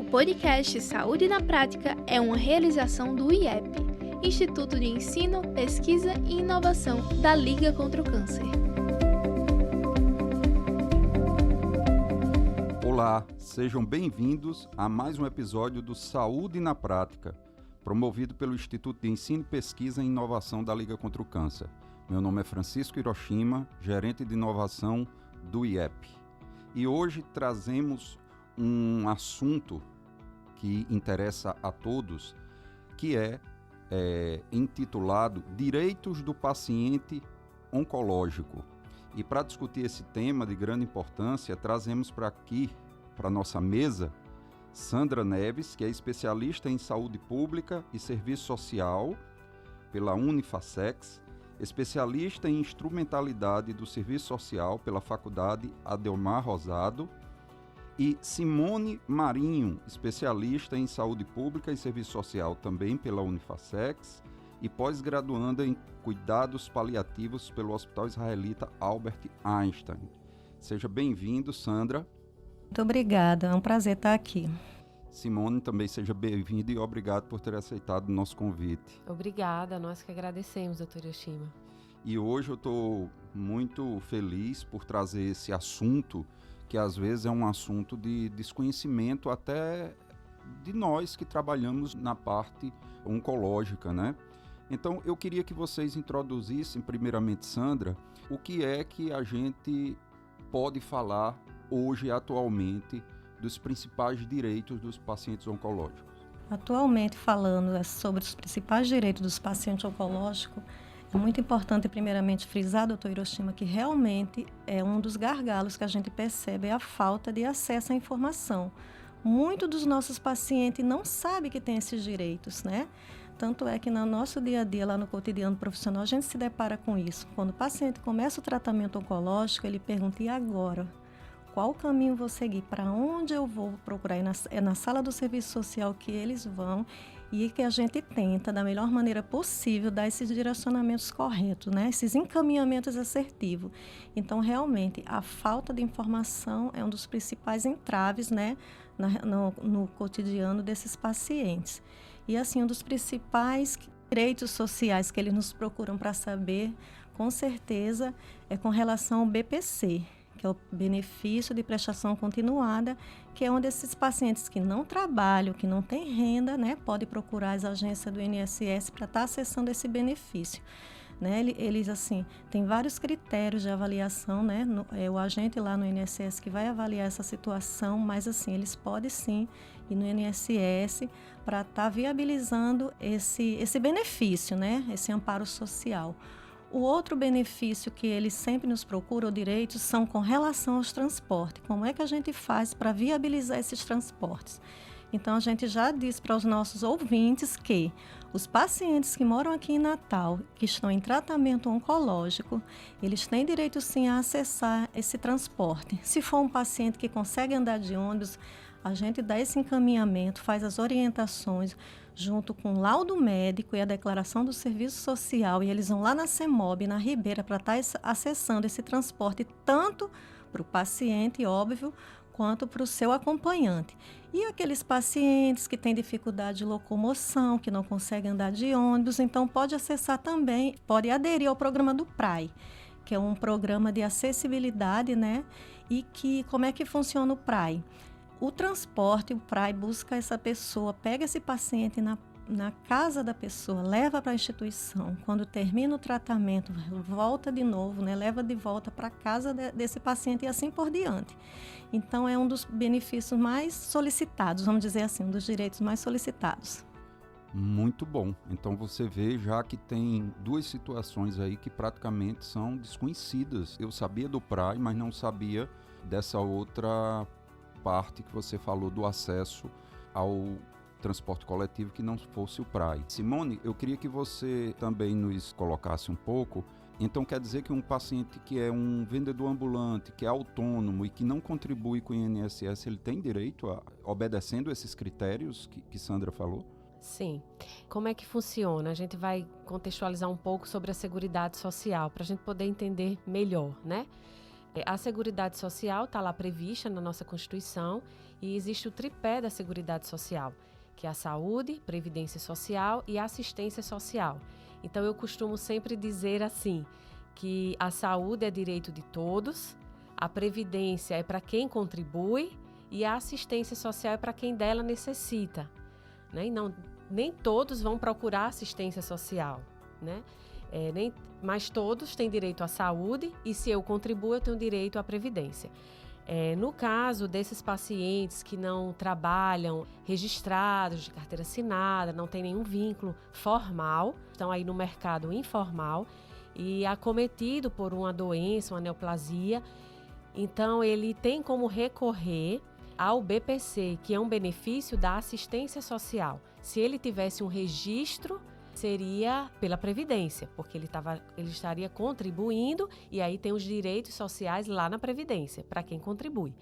podcast Saúde na Prática é uma realização do IEP, Instituto de Ensino, Pesquisa e Inovação da Liga contra o Câncer. Olá, sejam bem-vindos a mais um episódio do Saúde na Prática, promovido pelo Instituto de Ensino, Pesquisa e Inovação da Liga contra o Câncer. Meu nome é Francisco Hiroshima, gerente de inovação do IEP. E hoje trazemos um assunto que interessa a todos, que é intitulado Direitos do Paciente Oncológico. E para discutir esse tema de grande importância, trazemos para aqui, para nossa mesa, Sandra Neves, que é especialista em saúde pública e serviço social pela Unifacex, especialista em instrumentalidade do serviço social pela Faculdade Adelmar Rosado, e Simone Marinho, especialista em saúde pública e serviço social também pela Unifacex e pós-graduanda em cuidados paliativos pelo Hospital Israelita Albert Einstein. Seja bem-vindo, Sandra. Muito obrigada, é um prazer estar aqui. Simone, também seja bem-vinda e obrigado por ter aceitado o nosso convite. Obrigada, nós que agradecemos, doutor Hiroshima. E hoje eu estou muito feliz por trazer esse assunto, que às vezes é um assunto de desconhecimento até de nós que trabalhamos na parte oncológica, né? Então eu queria que vocês introduzissem, primeiramente, Sandra, o que é que a gente pode falar hoje, atualmente, dos principais direitos dos pacientes oncológicos. Atualmente, falando sobre os principais direitos dos pacientes oncológicos, é muito importante, primeiramente, frisar, doutor Hiroshima, que realmente é um dos gargalos que a gente percebe, é a falta de acesso à informação. Muitos dos nossos pacientes não sabem que têm esses direitos, né? Tanto é que no nosso dia a dia, lá no cotidiano profissional, a gente se depara com isso. Quando o paciente começa o tratamento oncológico, ele pergunta, e agora? Qual caminho vou seguir? Para onde eu vou procurar? É na sala do serviço social que eles vão e que a gente tenta, da melhor maneira possível, dar esses direcionamentos corretos, né? Esses encaminhamentos assertivos. Então, realmente, a falta de informação é um dos principais entraves, né, no cotidiano desses pacientes. E, assim, um dos principais direitos sociais que eles nos procuram para saber, com certeza, é com relação ao BPC, que é o benefício de prestação continuada, que é onde esses pacientes que não trabalham, que não têm renda, né, podem procurar as agências do INSS para estar acessando esse benefício. Né, eles, assim, tem vários critérios de avaliação, né, o agente lá no INSS que vai avaliar essa situação, mas, assim, eles podem, sim, ir no INSS para estar viabilizando esse benefício, né, esse amparo social. O outro benefício que eles sempre nos procuram, direitos, são com relação aos transportes. Como é que a gente faz para viabilizar esses transportes? Então, a gente já diz para os nossos ouvintes que os pacientes que moram aqui em Natal, que estão em tratamento oncológico, eles têm direito, sim, a acessar esse transporte. Se for um paciente que consegue andar de ônibus, a gente dá esse encaminhamento, faz as orientações, junto com o laudo médico e a declaração do serviço social, e eles vão lá na CEMOB, na Ribeira, para estar acessando esse transporte, tanto para o paciente, óbvio, quanto para o seu acompanhante. E aqueles pacientes que têm dificuldade de locomoção, que não conseguem andar de ônibus, então pode acessar também, pode aderir ao programa do PRAI, que é um programa de acessibilidade, né? E que, como é que funciona o PRAI? O transporte, o PRAI busca essa pessoa, pega esse paciente na casa da pessoa, leva para a instituição. Quando termina o tratamento, volta de novo, né? Leva de volta para a casa desse paciente e assim por diante. Então, é um dos benefícios mais solicitados, vamos dizer assim, um dos direitos mais solicitados. Muito bom. Então você vê já que tem duas situações aí que praticamente são desconhecidas. Eu sabia do PRAI, mas não sabia dessa outra parte que você falou do acesso ao transporte coletivo que não fosse o PRAI. Simone, eu queria que você também nos colocasse um pouco. Então quer dizer que um paciente que é um vendedor ambulante, que é autônomo e que não contribui com o INSS, ele tem direito a, obedecendo esses critérios que Sandra falou? Sim. Como é que funciona? A gente vai contextualizar um pouco sobre a Seguridade Social, para a gente poder entender melhor, né? A Seguridade Social está lá prevista na nossa Constituição e existe o tripé da Seguridade Social, que é a saúde, previdência social e assistência social. Então, eu costumo sempre dizer assim, que a saúde é direito de todos, a previdência é para quem contribui e a assistência social é para quem dela necessita, né? E nem todos vão procurar assistência social, né? Mas todos têm direito à saúde e se eu contribuo, eu tenho direito à previdência. No caso desses pacientes que não trabalham registrados, de carteira assinada, não tem nenhum vínculo formal, estão aí no mercado informal e acometido por uma doença, uma neoplasia, então ele tem como recorrer ao BPC, que é um benefício da assistência social. Se ele tivesse um registro, seria pela Previdência, porque ele estaria contribuindo e aí tem os direitos sociais lá na Previdência, para quem contribui.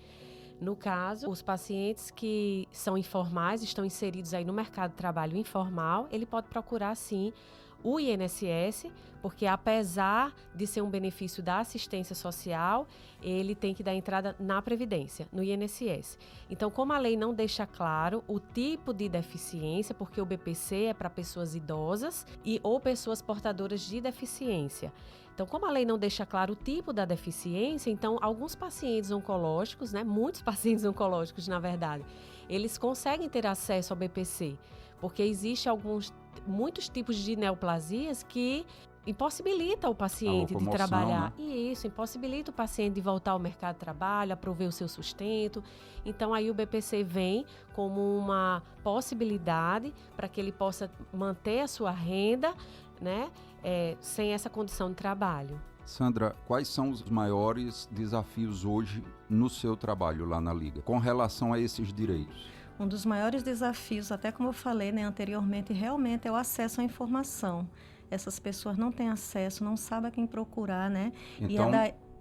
No caso, os pacientes que são informais, estão inseridos aí no mercado de trabalho informal, ele pode procurar sim o INSS, porque apesar de ser um benefício da assistência social, ele tem que dar entrada na Previdência, no INSS. Então, como a lei não deixa claro o tipo de deficiência, porque o BPC é para pessoas idosas ou pessoas portadoras de deficiência. Então, como a lei não deixa claro o tipo da deficiência, então alguns pacientes oncológicos, né, muitos pacientes oncológicos, na verdade, eles conseguem ter acesso ao BPC, porque existe muitos tipos de neoplasias que impossibilita o paciente de trabalhar. Né? E isso, impossibilita o paciente de voltar ao mercado de trabalho, a prover o seu sustento. Então, aí o BPC vem como uma possibilidade para que ele possa manter a sua renda, né, sem essa condição de trabalho. Sandra, quais são os maiores desafios hoje no seu trabalho lá na Liga, com relação a esses direitos? Um dos maiores desafios, até como eu falei, né, anteriormente, realmente é o acesso à informação. Essas pessoas não têm acesso, não sabem a quem procurar, né? Então,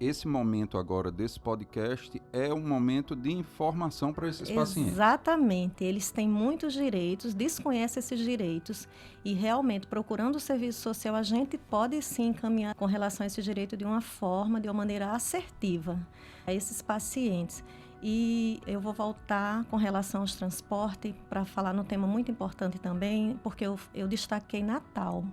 esse momento agora desse podcast é um momento de informação para esses pacientes. Exatamente. Eles têm muitos direitos, desconhecem esses direitos e realmente, procurando o serviço social, a gente pode sim encaminhar com relação a esse direito de uma maneira assertiva a esses pacientes. E eu vou voltar com relação aos transportes para falar num tema muito importante também, porque eu destaquei Natal,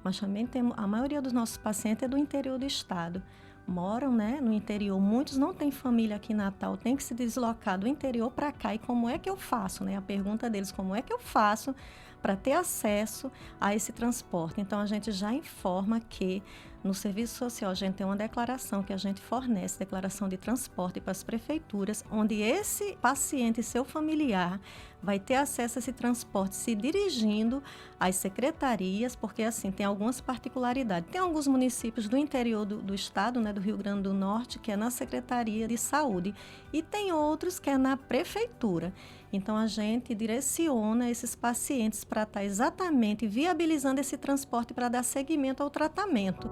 mas também a maioria dos nossos pacientes é do interior do estado. Moram, né, no interior, muitos não têm família aqui em Natal, tem que se deslocar do interior para cá. E como é que eu faço, né? A pergunta deles, como é que eu faço para ter acesso a esse transporte? Então, a gente já informa que no serviço social a gente tem uma declaração que a gente fornece, declaração de transporte para as prefeituras, onde esse paciente e seu familiar vai ter acesso a esse transporte se dirigindo às secretarias, porque assim, tem algumas particularidades. Tem alguns municípios do interior do estado, né, do Rio Grande do Norte, que é na Secretaria de Saúde, e tem outros que é na prefeitura. Então, a gente direciona esses pacientes para estar exatamente viabilizando esse transporte para dar seguimento ao tratamento.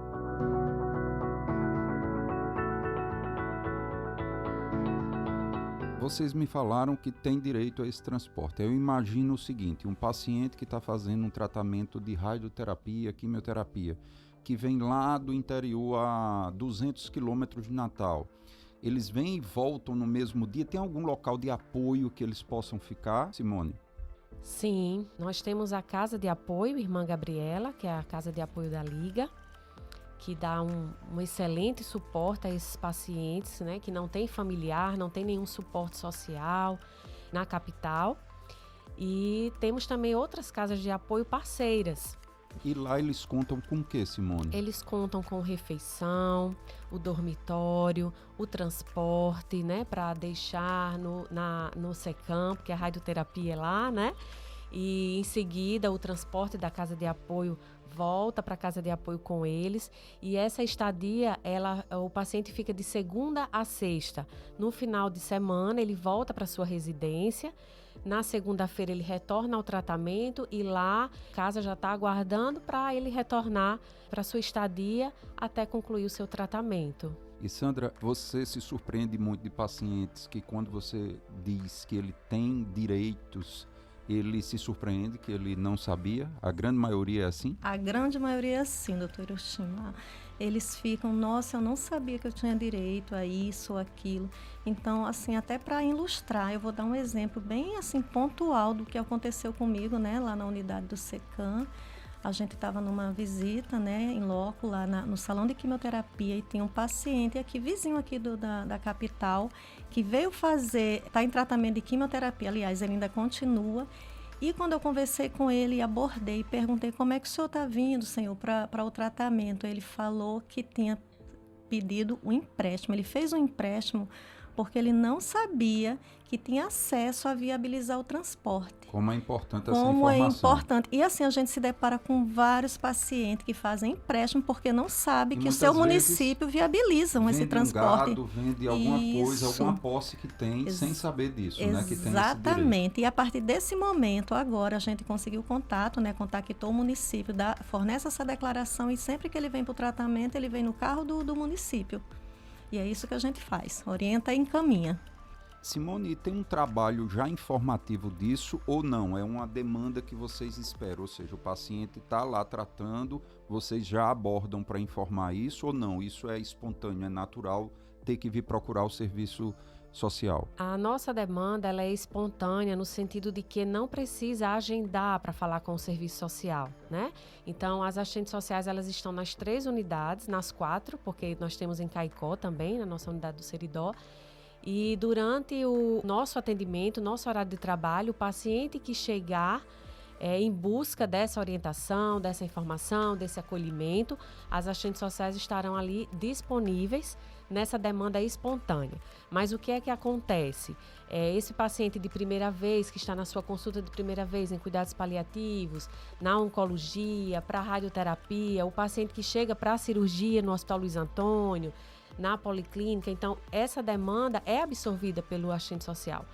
Vocês me falaram que tem direito a esse transporte. Eu imagino o seguinte, um paciente que está fazendo um tratamento de radioterapia, quimioterapia, que vem lá do interior a 200 quilômetros de Natal. Eles vêm e voltam no mesmo dia? Tem algum local de apoio que eles possam ficar, Simone? Sim, nós temos a Casa de Apoio Irmã Gabriela, que é a Casa de Apoio da Liga, que dá um excelente suporte a esses pacientes, né, que não tem familiar, não tem nenhum suporte social na capital. E temos também outras casas de apoio parceiras. E lá eles contam com o que, Simone? Eles contam com refeição, o dormitório, o transporte, né, para deixar no SECAM, porque a radioterapia é lá, né? E em seguida o transporte da casa de apoio volta para a casa de apoio com eles, e essa estadia, o paciente fica de segunda a sexta. No final de semana ele volta para sua residência, na segunda-feira ele retorna ao tratamento e lá a casa já está aguardando para ele retornar para sua estadia até concluir o seu tratamento. E Sandra, você se surpreende muito de pacientes que quando você diz que ele tem direitos, ele se surpreende que ele não sabia? A grande maioria é assim? A grande maioria é assim, doutor Hiroshima. eles ficam, nossa, eu não sabia que eu tinha direito a isso ou aquilo. Então, assim, até para ilustrar, eu vou dar um exemplo bem assim pontual do que aconteceu comigo, né, lá na unidade do SECAM. A gente estava numa visita, né, em loco, lá no salão de quimioterapia, e tem um paciente aqui, vizinho aqui da capital, que veio fazer, está em tratamento de quimioterapia, aliás, ele ainda continua. E quando eu conversei com ele, abordei, perguntei como é que o senhor está vindo, senhor, para o tratamento. Ele falou que tinha pedido um empréstimo. Ele fez um empréstimo porque ele não sabia que tinha acesso a viabilizar o transporte. Como é importante essa Como informação. é importante. E assim, a gente se depara com vários pacientes que fazem empréstimo porque não sabe que o seu município viabiliza esse transporte. Vende um gado, vende alguma coisa, alguma posse que tem, sem saber disso, né? Que tem Exatamente. E a partir desse momento, agora, a gente conseguiu contato, né? Contactou o município, fornece essa declaração, e sempre que ele vem para o tratamento, ele vem no carro do município. E é isso que a gente faz, orienta e encaminha. Simone, tem um trabalho já informativo disso ou não? É uma demanda que vocês esperam? Ou seja, o paciente está lá tratando, vocês já abordam para informar isso ou não? Isso é espontâneo, é natural ter que vir procurar o serviço social? A nossa demanda ela é espontânea no sentido de que não precisa agendar para falar com o serviço social, né? Então, as assistentes sociais elas estão nas 3 unidades, nas 4, porque nós temos em Caicó também, na nossa unidade do Seridó. E durante o nosso atendimento, nosso horário de trabalho, o paciente que chegar em busca dessa orientação, dessa informação, desse acolhimento, as assistentes sociais estarão ali disponíveis nessa demanda espontânea. Mas o que é que acontece? Esse paciente de primeira vez, que está na sua consulta de primeira vez em cuidados paliativos, na oncologia, para radioterapia, o paciente que chega para a cirurgia no Hospital Luiz Antônio, na policlínica, então essa demanda é absorvida pelo assistente social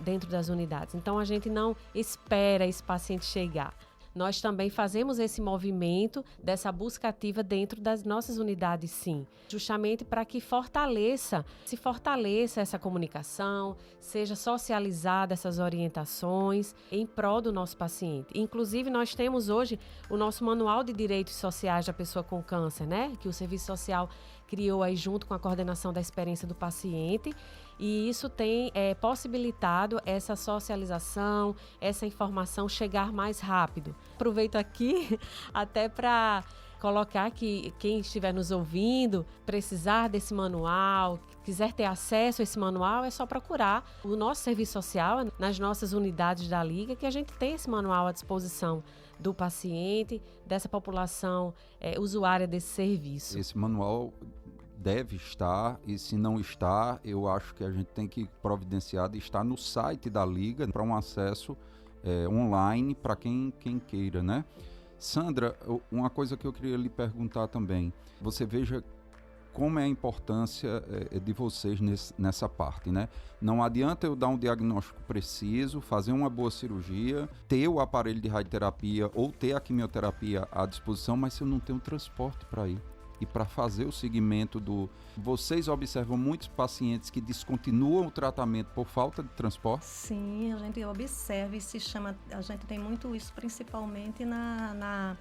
dentro das unidades. Então a gente não espera esse paciente chegar. Nós também fazemos esse movimento dessa busca ativa dentro das nossas unidades, sim. Justamente para que se fortaleça essa comunicação, seja socializada essas orientações em prol do nosso paciente. Inclusive, nós temos hoje o nosso Manual de Direitos Sociais da Pessoa com Câncer, né? Que o Serviço Social criou aí junto com a coordenação da experiência do paciente. E isso tem possibilitado essa socialização, essa informação chegar mais rápido. Aproveito aqui até para colocar que quem estiver nos ouvindo, precisar desse manual, quiser ter acesso a esse manual, é só procurar o nosso serviço social nas nossas unidades da Liga, que a gente tem esse manual à disposição do paciente, dessa população usuária desse serviço. Esse manual deve estar, e se não está, eu acho que a gente tem que providenciar de estar no site da Liga para um acesso online para quem queira, né? Sandra, uma coisa que eu queria lhe perguntar também, você veja como é a importância de vocês nessa parte, né? Não adianta eu dar um diagnóstico preciso, fazer uma boa cirurgia, ter o aparelho de radioterapia ou ter a quimioterapia à disposição, mas se eu não tenho transporte para ir. E para fazer o seguimento Vocês observam muitos pacientes que descontinuam o tratamento por falta de transporte? Sim, a gente observa e a gente tem muito isso principalmente na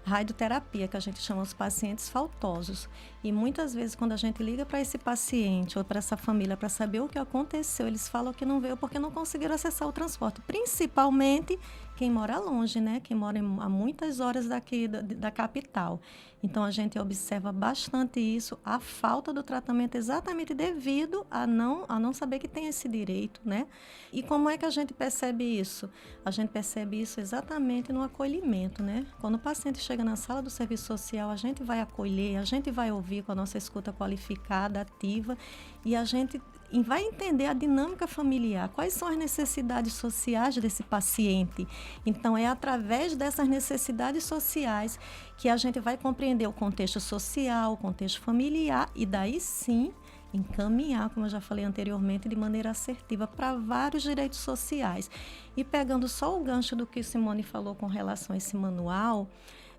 radioterapia, que a gente chama os pacientes faltosos. E muitas vezes, quando a gente liga para esse paciente ou para essa família para saber o que aconteceu, eles falam que não veio porque não conseguiram acessar o transporte. Principalmente quem mora longe, né? Quem mora a muitas horas daqui da capital. Então, a gente observa bastante isso, a falta do tratamento exatamente devido a não saber que tem esse direito, né? E como é que a gente percebe isso? A gente percebe isso exatamente no acolhimento, né? Quando o paciente chega na sala do serviço social, a gente vai acolher, a gente vai ouvir com a nossa escuta qualificada, ativa, e a gente vai entender a dinâmica familiar, quais são as necessidades sociais desse paciente. Então, é através dessas necessidades sociais que a gente vai compreender o contexto social, o contexto familiar, e daí sim encaminhar, como eu já falei anteriormente, de maneira assertiva para vários direitos sociais. E pegando só o gancho do que Simone falou com relação a esse manual,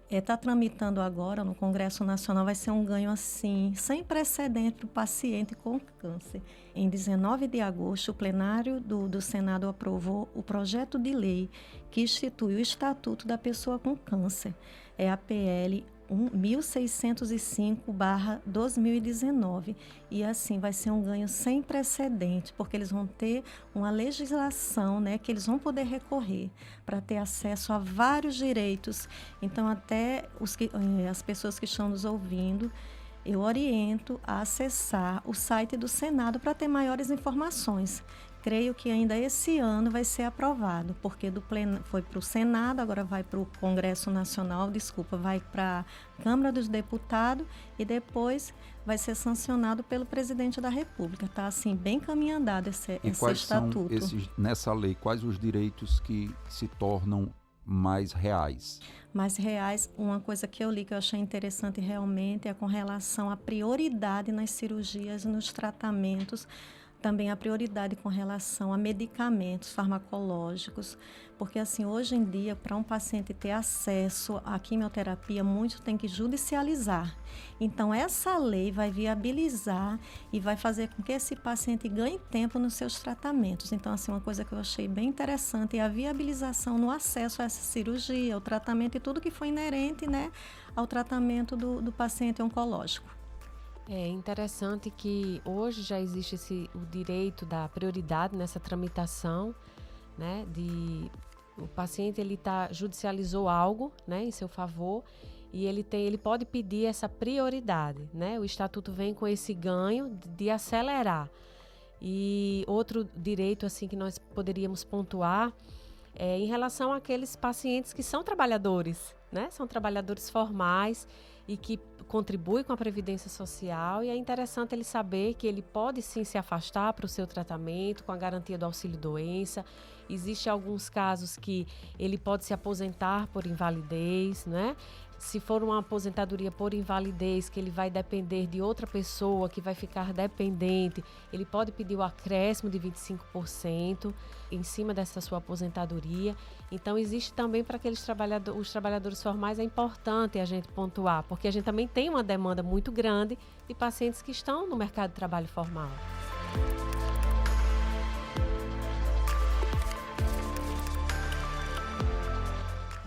está tramitando agora no Congresso Nacional, vai ser um ganho assim, sem precedente para o paciente com câncer. Em 19 de agosto, o plenário do Senado aprovou o projeto de lei que institui o Estatuto da Pessoa com Câncer. É a PL 1605/2019. E assim vai ser um ganho sem precedente, porque eles vão ter uma legislação, né, que eles vão poder recorrer para ter acesso a vários direitos. Então, até as pessoas que estão nos ouvindo, eu oriento a acessar o site do Senado para ter maiores informações. Creio que ainda esse ano vai ser aprovado, porque foi para o Senado, agora vai para o Congresso Nacional, vai para a Câmara dos Deputados e depois vai ser sancionado pelo Presidente da República. Está assim, bem caminhado esse estatuto. Quais são nessa lei, quais os direitos que se tornam mais reais? Mais reais, uma coisa que eu li que eu achei interessante realmente é com relação à prioridade nas cirurgias, nos tratamentos, também a prioridade com relação a medicamentos farmacológicos, porque assim, hoje em dia, para um paciente ter acesso à quimioterapia, muito tem que judicializar. Então, essa lei vai viabilizar e vai fazer com que esse paciente ganhe tempo nos seus tratamentos. Então, assim, uma coisa que eu achei bem interessante é a viabilização no acesso a essa cirurgia, o tratamento e tudo que foi inerente, né, ao tratamento do paciente oncológico. É interessante que hoje já existe o direito da prioridade nessa tramitação, né? O paciente judicializou algo, né, em seu favor e ele pode pedir essa prioridade, né? O estatuto vem com esse ganho de acelerar. E outro direito assim que nós poderíamos pontuar é em relação àqueles pacientes que são trabalhadores, né? São trabalhadores formais e que contribui com a Previdência Social, e é interessante ele saber que ele pode sim se afastar para o seu tratamento com a garantia do auxílio-doença. Existem alguns casos que ele pode se aposentar por invalidez, né? Se for uma aposentadoria por invalidez, que ele vai depender de outra pessoa, que vai ficar dependente, ele pode pedir o acréscimo de 25% em cima dessa sua aposentadoria. Então, existe também para os trabalhadores formais, é importante a gente pontuar, porque a gente também tem uma demanda muito grande de pacientes que estão no mercado de trabalho formal.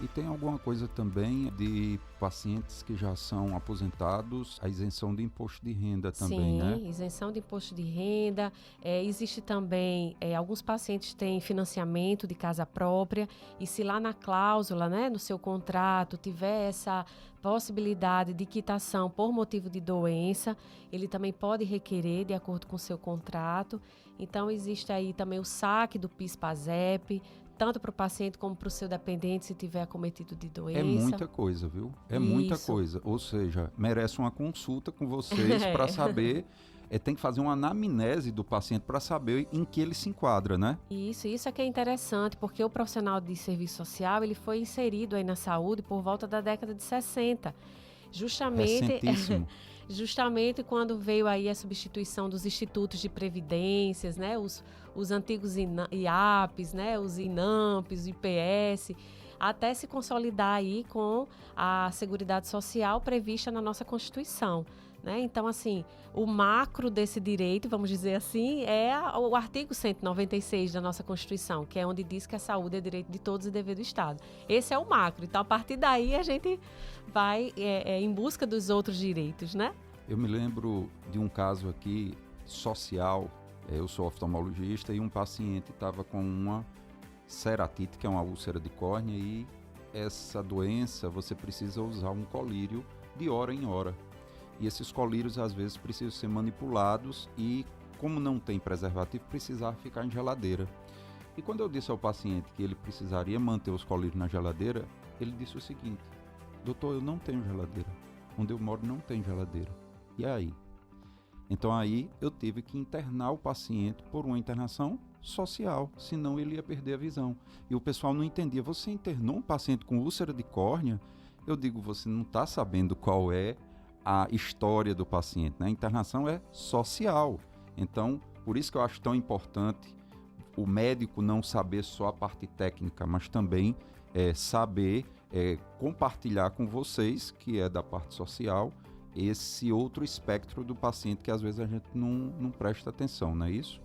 E tem alguma coisa também de pacientes que já são aposentados, a isenção de imposto de renda também, né? Sim, isenção de imposto de renda. Existe também, alguns pacientes têm financiamento de casa própria, e se lá na cláusula, né, no seu contrato, tiver essa possibilidade de quitação por motivo de doença, ele também pode requerer de acordo com o seu contrato. Então, existe aí também o saque do PIS/PASEP, tanto para o paciente como para o seu dependente, se tiver acometido de doença. É muita coisa, viu? É muita coisa. Ou seja, merece uma consulta com vocês para saber. Tem que fazer uma anamnese do paciente para saber em que ele se enquadra, né? Isso é que é interessante, porque o profissional de serviço social, ele foi inserido aí na saúde por volta da década de 60. Recentíssimo. Justamente quando veio aí a substituição dos institutos de previdências, né? Os antigos IAPs, né? Os INAMPs, o IPS, até se consolidar aí com a Seguridade Social prevista na nossa Constituição, né? Então, assim, o macro desse direito, vamos dizer assim, é o artigo 196 da nossa Constituição, que é onde diz que a saúde é direito de todos e dever do Estado. Esse é o macro. Então, a partir daí, a gente vai em busca dos outros direitos, né? Eu me lembro de um caso aqui social. Eu sou oftalmologista e um paciente estava com uma ceratite, que é uma úlcera de córnea, e essa doença você precisa usar um colírio de hora em hora. E esses colírios às vezes precisam ser manipulados e, como não tem preservativo, precisar ficar em geladeira. E quando eu disse ao paciente que ele precisaria manter os colírios na geladeira, ele disse o seguinte: doutor, eu não tenho geladeira. Onde eu moro não tem geladeira. E aí? Então aí eu tive que internar o paciente por uma internação social, senão ele ia perder a visão. E o pessoal não entendia. Você internou um paciente com úlcera de córnea? Eu digo, você não está sabendo qual é a história do paciente, né? A internação é social. Então, por isso que eu acho tão importante o médico não saber só a parte técnica, mas também saber compartilhar com vocês, que é da parte social, esse outro espectro do paciente que às vezes a gente não presta atenção, não é isso?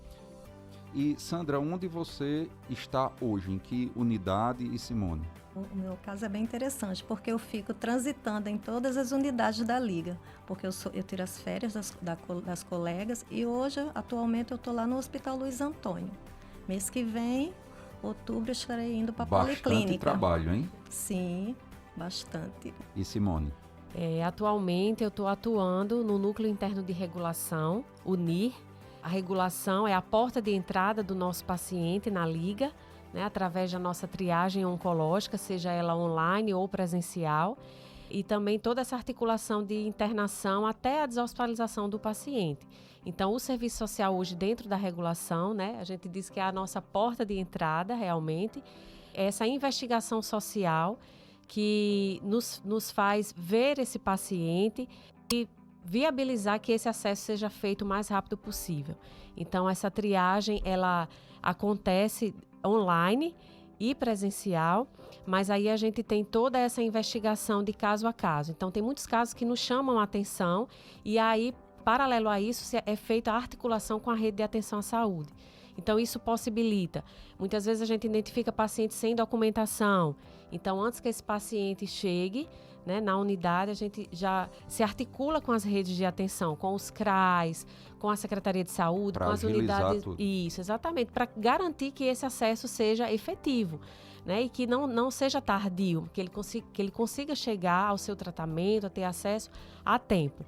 E, Sandra, onde você está hoje? Em que unidade? E Simone? O meu caso é bem interessante, porque eu fico transitando em todas as unidades da Liga, porque eu tiro as férias das colegas e hoje, atualmente, eu estou lá no Hospital Luiz Antônio. Mês que vem, outubro, eu estarei indo para a Policlínica. Bastante trabalho, hein? Sim, bastante. E Simone? Atualmente, eu estou atuando no Núcleo Interno de Regulação, o NIR. A regulação é a porta de entrada do nosso paciente na Liga, né, através da nossa triagem oncológica, seja ela online ou presencial, e também toda essa articulação de internação até a deshospitalização do paciente. Então, o serviço social hoje dentro da regulação, né, a gente diz que é a nossa porta de entrada realmente, é essa investigação social que nos faz ver esse paciente e viabilizar que esse acesso seja feito o mais rápido possível. Então, essa triagem, ela acontece online e presencial, mas aí a gente tem toda essa investigação de caso a caso. Então, tem muitos casos que nos chamam a atenção e aí, paralelo a isso, é feita a articulação com a rede de atenção à saúde. Então, isso possibilita. Muitas vezes a gente identifica pacientes sem documentação. Então, antes que esse paciente chegue, né, na unidade, a gente já se articula com as redes de atenção, com os CRAs, com a Secretaria de Saúde, pra com as unidades. tudo. Isso, exatamente, para garantir que esse acesso seja efetivo, né, e que não seja tardio, que ele consiga chegar ao seu tratamento, a ter acesso a tempo.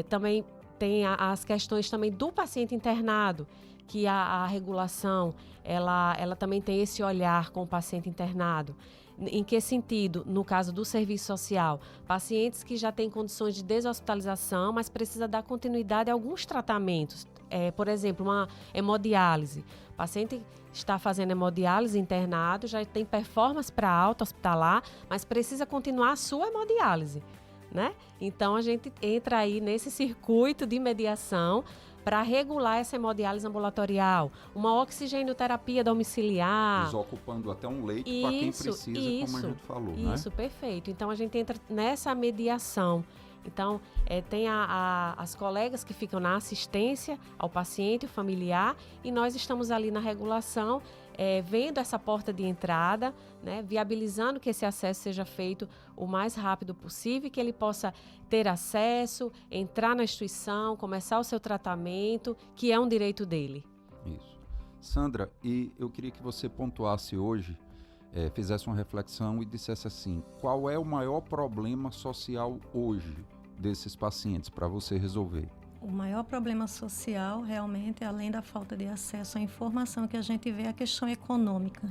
Também tem as questões também do paciente internado, que a regulação, ela também tem esse olhar com o paciente internado. Em que sentido? No caso do serviço social, pacientes que já têm condições de deshospitalização, mas precisa dar continuidade a alguns tratamentos. Por exemplo, uma hemodiálise. O paciente está fazendo hemodiálise internado, já tem performance para alta hospitalar, mas precisa continuar a sua hemodiálise, né? Então, a gente entra aí nesse circuito de mediação para regular essa hemodiálise ambulatorial, uma oxigenoterapia domiciliar. Desocupando até um leito para quem precisa, como a gente falou, né? Isso, perfeito. Então, a gente entra nessa mediação. Então, tem as colegas que ficam na assistência ao paciente, o familiar, e nós estamos ali na regulação, vendo essa porta de entrada, né, viabilizando que esse acesso seja feito o mais rápido possível e que ele possa ter acesso, entrar na instituição, começar o seu tratamento, que é um direito dele. Isso. Sandra, e eu queria que você pontuasse hoje, fizesse uma reflexão e dissesse assim, qual é o maior problema social hoje desses pacientes para você resolver? O maior problema social, realmente, além da falta de acesso à informação que a gente vê, é a questão econômica.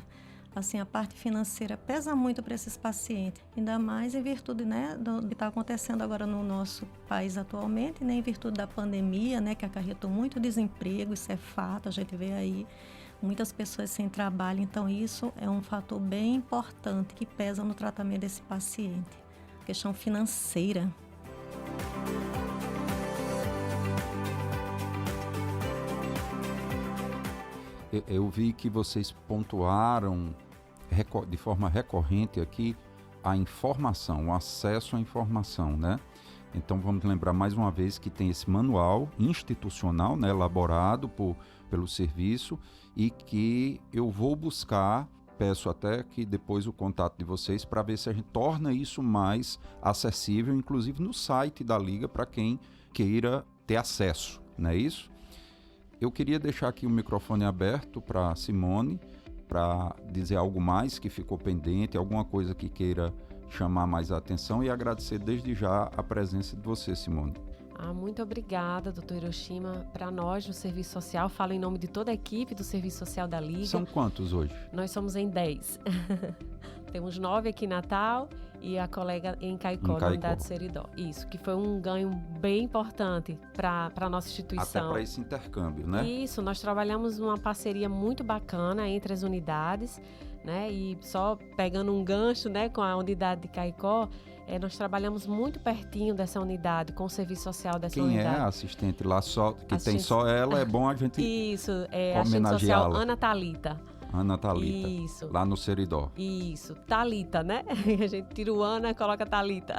Assim, a parte financeira pesa muito para esses pacientes, ainda mais em virtude, né, do que está acontecendo agora no nosso país atualmente, né, em virtude da pandemia, né, que acarretou muito desemprego, isso é fato, a gente vê aí muitas pessoas sem trabalho, então isso é um fator bem importante que pesa no tratamento desse paciente, a questão financeira. Eu vi que vocês pontuaram de forma recorrente aqui a informação, o acesso à informação, né? Então vamos lembrar mais uma vez que tem esse manual institucional, né, elaborado pelo serviço e que eu vou buscar, peço até que depois o contato de vocês para ver se a gente torna isso mais acessível, inclusive no site da Liga para quem queira ter acesso, não é isso? Eu queria deixar aqui o microfone aberto para Simone, para dizer algo mais que ficou pendente, alguma coisa que queira chamar mais a atenção e agradecer desde já a presença de você, Simone. Muito obrigada, doutor Hiroshima. Para nós, no Serviço Social, falo em nome de toda a equipe do Serviço Social da Liga. São quantos hoje? Nós somos em 10. Temos 9 aqui em Natal e a colega em Caicó, na unidade de Seridó. Isso, que foi um ganho bem importante para a nossa instituição. Até para esse intercâmbio, né? Isso, nós trabalhamos numa parceria muito bacana entre as unidades, né? E só pegando um gancho, né, com a unidade de Caicó, nós trabalhamos muito pertinho dessa unidade, com o serviço social dessa unidade. Quem é a assistente lá, tem só ela, é bom a gente Isso, a assistente social Ana Thalita. Ana Thalita, isso. Lá no Seridó. Isso, Thalita, né? A gente tira o Ana e coloca Thalita,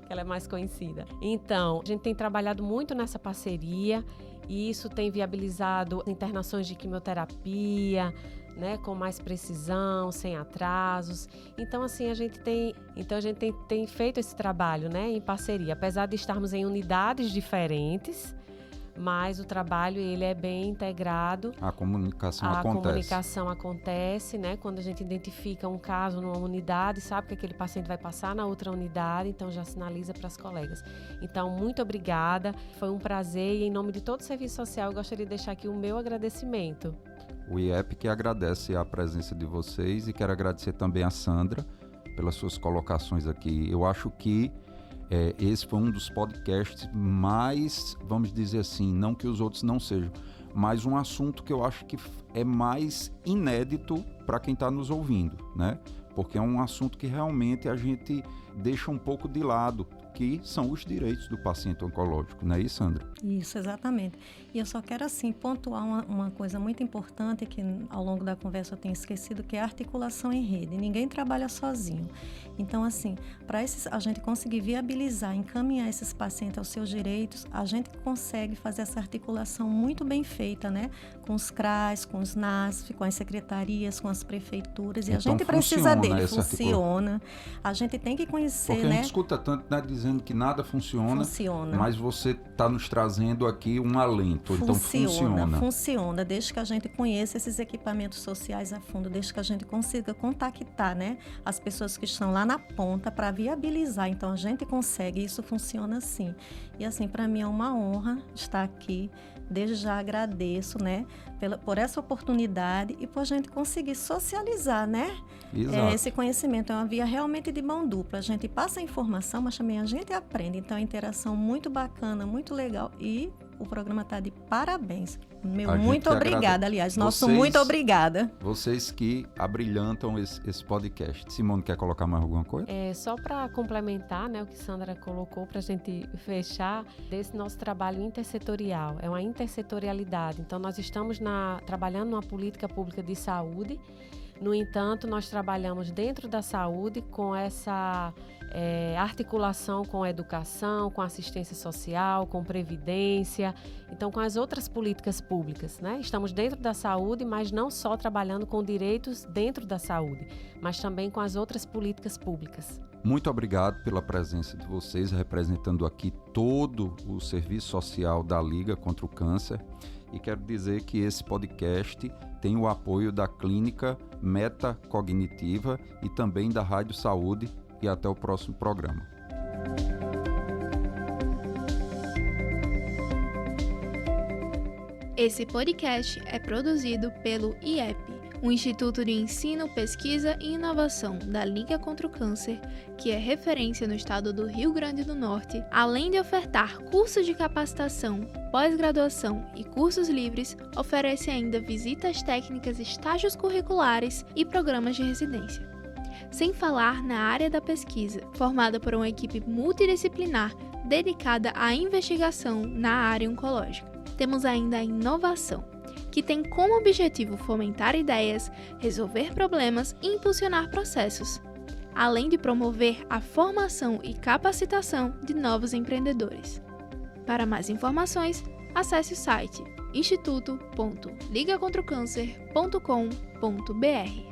que ela é mais conhecida. Então, a gente tem trabalhado muito nessa parceria e isso tem viabilizado internações de quimioterapia, né, com mais precisão, sem atrasos. Então, assim, a gente tem feito esse trabalho, né, em parceria, apesar de estarmos em unidades diferentes, mas o trabalho ele é bem integrado. A comunicação acontece, né? Quando a gente identifica um caso numa unidade, sabe que aquele paciente vai passar na outra unidade, então já sinaliza para as colegas. Então, muito obrigada, foi um prazer e em nome de todo o serviço social eu gostaria de deixar aqui o meu agradecimento. O IEP que agradece a presença de vocês e quero agradecer também a Sandra pelas suas colocações aqui. Eu acho que esse foi um dos podcasts mais, vamos dizer assim, não que os outros não sejam, mas um assunto que eu acho que é mais inédito para quem está nos ouvindo, né? Porque é um assunto que realmente a gente deixa um pouco de lado, que são os direitos do paciente oncológico, não é isso, Sandra? Isso, exatamente. E eu só quero, assim, pontuar uma coisa muito importante que ao longo da conversa eu tenho esquecido, que é a articulação em rede. Ninguém trabalha sozinho. Então, assim, para a gente conseguir viabilizar, encaminhar esses pacientes aos seus direitos, a gente consegue fazer essa articulação muito bem feita, né? Com os CRAs, com os NASF, com as secretarias, com as prefeituras. E então, a gente precisa dele. Funciona. A gente tem que conhecer, porque né? A gente escuta tanto, né, dizendo que nada funciona. Mas você está nos trazendo aqui um alento. Então Funciona, desde que a gente conheça esses equipamentos sociais a fundo, desde que a gente consiga contactar, né, as pessoas que estão lá na ponta para viabilizar. Então a gente consegue, isso funciona assim. E assim, para mim é uma honra estar aqui. Desde já agradeço, né, por essa oportunidade e por a gente conseguir socializar, né? Esse conhecimento é uma via realmente de mão dupla. A gente passa a informação, mas também a gente aprende. Então, é uma interação muito bacana, muito legal e o programa está de parabéns. Muito obrigada, aliás. Muito obrigada. Vocês que abrilhantam esse podcast. Simone, quer colocar mais alguma coisa? Só para complementar, né, o que Sandra colocou para a gente fechar, desse nosso trabalho intersetorial. É uma intersetorialidade. Então, nós estamos trabalhando numa política pública de saúde. No entanto, nós trabalhamos dentro da saúde com essa articulação com a educação, com assistência social, com previdência, então com as outras políticas públicas, né? Estamos dentro da saúde, mas não só trabalhando com direitos dentro da saúde, mas também com as outras políticas públicas. Muito obrigado pela presença de vocês, representando aqui todo o serviço social da Liga contra o Câncer. E quero dizer que esse podcast tem o apoio da Clínica Metacognitiva e também da Rádio Saúde. E até o próximo programa. Esse podcast é produzido pelo IEP, o Instituto de Ensino, Pesquisa e Inovação da Liga contra o Câncer, que é referência no estado do Rio Grande do Norte, além de ofertar cursos de capacitação, pós-graduação e cursos livres, oferece ainda visitas técnicas, estágios curriculares e programas de residência. Sem falar na área da pesquisa, formada por uma equipe multidisciplinar dedicada à investigação na área oncológica. Temos ainda a inovação, que tem como objetivo fomentar ideias, resolver problemas e impulsionar processos, além de promover a formação e capacitação de novos empreendedores. Para mais informações, acesse o site instituto.ligacontraocâncer.com.br.